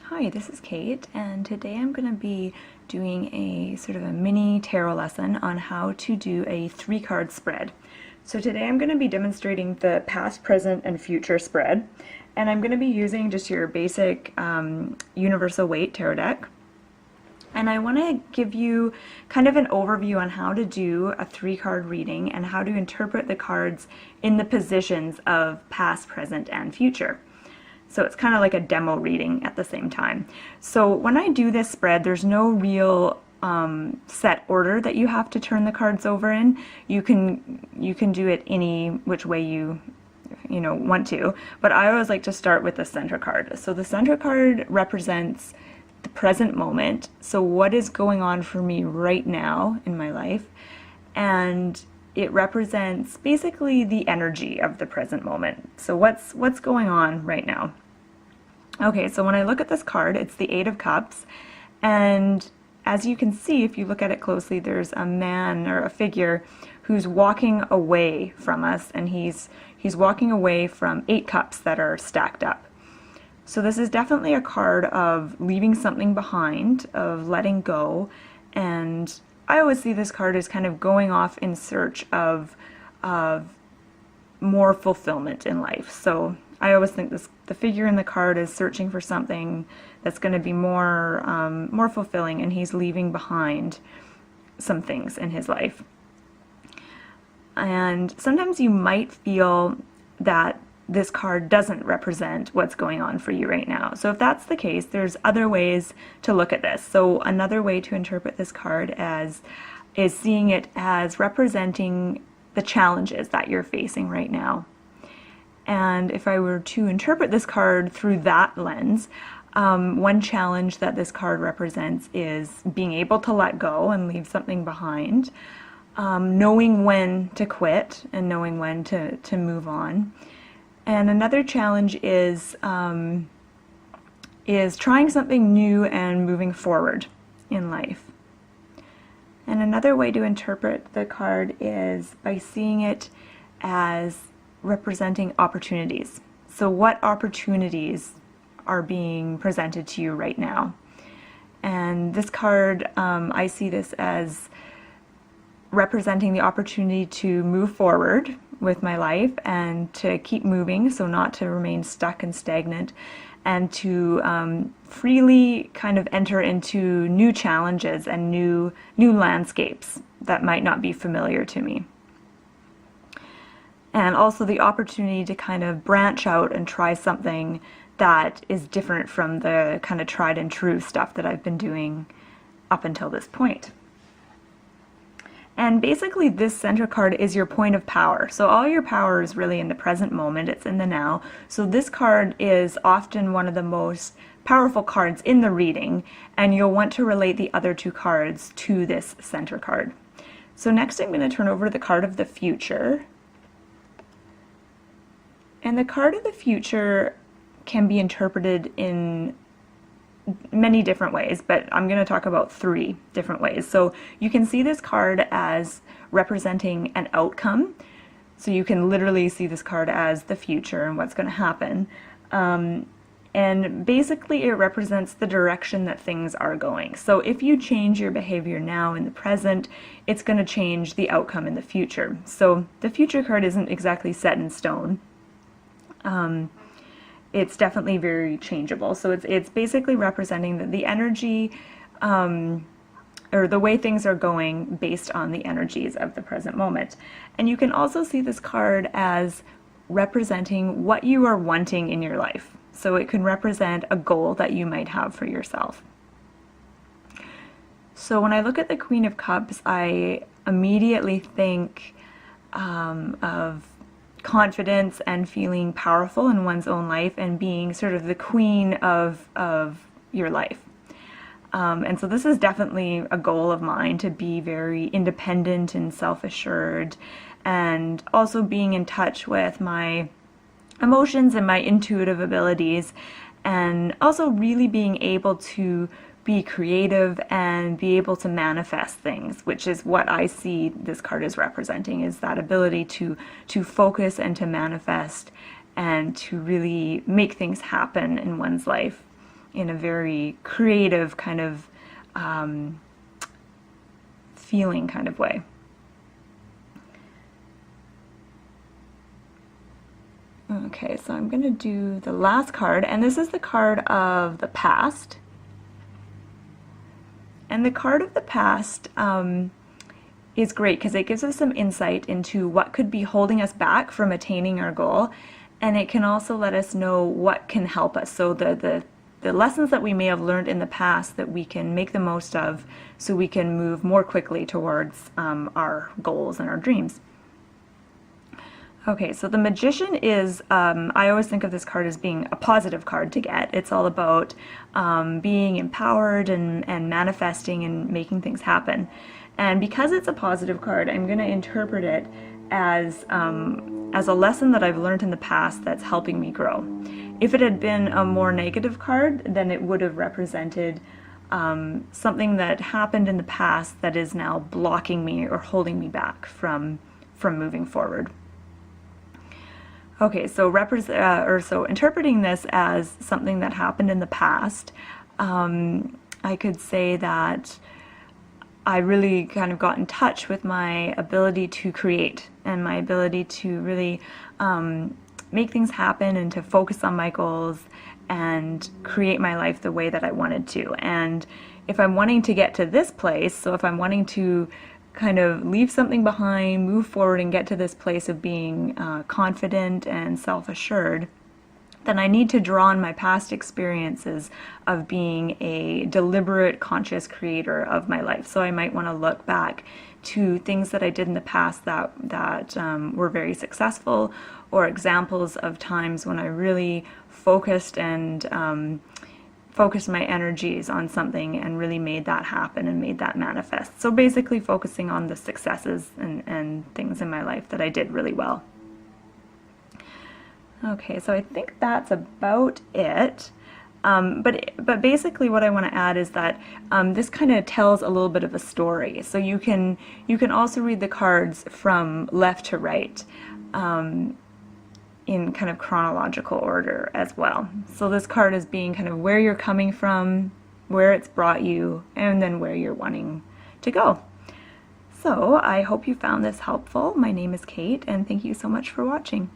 Hi, this is Kate, and today I'm going to be doing a sort of a mini tarot lesson on how to do a 3-card spread. So today I'm going to be demonstrating the past, present, and future spread, and I'm going to be using just your basic universal weight tarot deck. And I want to give you kind of an overview on how to do a 3-card reading and how to interpret the cards in the positions of past, present, and future. So it's kind of like a demo reading at the same time. So when I do this spread, there's no real set order that you have to turn the cards over in. You can do it any which way you want to, but I always like to start with the center card. So the center card represents the present moment. So what is going on for me right now in my life, and it represents basically the energy of the present moment. So what's going on right now? Okay, so when I look at this card, it's the 8 of Cups, and as you can see, if you look at it closely, there's a man or a figure who's walking away from us, and he's walking away from 8 cups that are stacked up. So this is definitely a card of leaving something behind, of letting go, and I always see this card as kind of going off in search of more fulfillment in life. So I always think the figure in the card is searching for something that's going to be more fulfilling, and he's leaving behind some things in his life. And sometimes you might feel that this card doesn't represent what's going on for you right now. So if that's the case, there's other ways to look at this. So another way to interpret this card is seeing it as representing the challenges that you're facing right now. And if I were to interpret this card through that lens, one challenge that this card represents is being able to let go and leave something behind, knowing when to quit and knowing when to move on. And another challenge is trying something new and moving forward in life. And another way to interpret the card is by seeing it as representing opportunities. So what opportunities are being presented to you right now? And this card, I see this as representing the opportunity to move forward with my life and to keep moving, so not to remain stuck and stagnant, and to freely kind of enter into new challenges and new landscapes that might not be familiar to me. And also the opportunity to kind of branch out and try something that is different from the kind of tried and true stuff that I've been doing up until this point. And basically this center card is your point of power. So all your power is really in the present moment, it's in the now. So this card is often one of the most powerful cards in the reading, and you'll want to relate the other 2 cards to this center card. So next I'm going to turn over the card of the future. And the card of the future can be interpreted in many different ways, but I'm going to talk about 3 different ways. So you can see this card as representing an outcome. So you can literally see this card as the future and what's going to happen. And basically it represents the direction that things are going. So if you change your behavior now in the present, it's going to change the outcome in the future. So the future card isn't exactly set in stone. It's definitely very changeable. So it's basically representing the energy or the way things are going based on the energies of the present moment. And you can also see this card as representing what you are wanting in your life. So it can represent a goal that you might have for yourself. So when I look at the Queen of Cups, I immediately think of confidence and feeling powerful in one's own life and being sort of the queen of your life. And so this is definitely a goal of mine, to be very independent and self-assured, and also being in touch with my emotions and my intuitive abilities, and also really being able to be creative and be able to manifest things, which is what I see this card is representing, is that ability to focus and to manifest and to really make things happen in one's life. in a very creative kind of feeling kind of way. Okay, so I'm going to do the last card, and this is the card of the past. And the card of the past is great because it gives us some insight into what could be holding us back from attaining our goal, and it can also let us know what can help us. So the lessons that we may have learned in the past that we can make the most of so we can move more quickly towards our goals and our dreams. Okay, so the Magician is, I always think of this card as being a positive card to get. It's all about being empowered and manifesting and making things happen. And because it's a positive card, I'm going to interpret it as a lesson that I've learned in the past that's helping me grow. If it had been a more negative card, then it would have represented something that happened in the past that is now blocking me or holding me back from moving forward. Okay, so interpreting this as something that happened in the past, I could say that I really kind of got in touch with my ability to create and my ability to really make things happen and to focus on my goals and create my life the way that I wanted to. And if I'm wanting to get to this place, so if I'm wanting to kind of leave something behind, move forward, and get to this place of being confident and self-assured, then I need to draw on my past experiences of being a deliberate, conscious creator of my life. So I might want to look back to things that I did in the past that were very successful, or examples of times when I really focused and focused my energies on something and really made that happen and made that manifest. So basically focusing on the successes and things in my life that I did really well. Okay, so I think that's about it. But basically what I want to add is that this kind of tells a little bit of a story. So you can also read the cards from left to right in kind of chronological order as well. So this card is being kind of where you're coming from, where it's brought you, and then where you're wanting to go. So I hope you found this helpful. My name is Kate, and thank you so much for watching.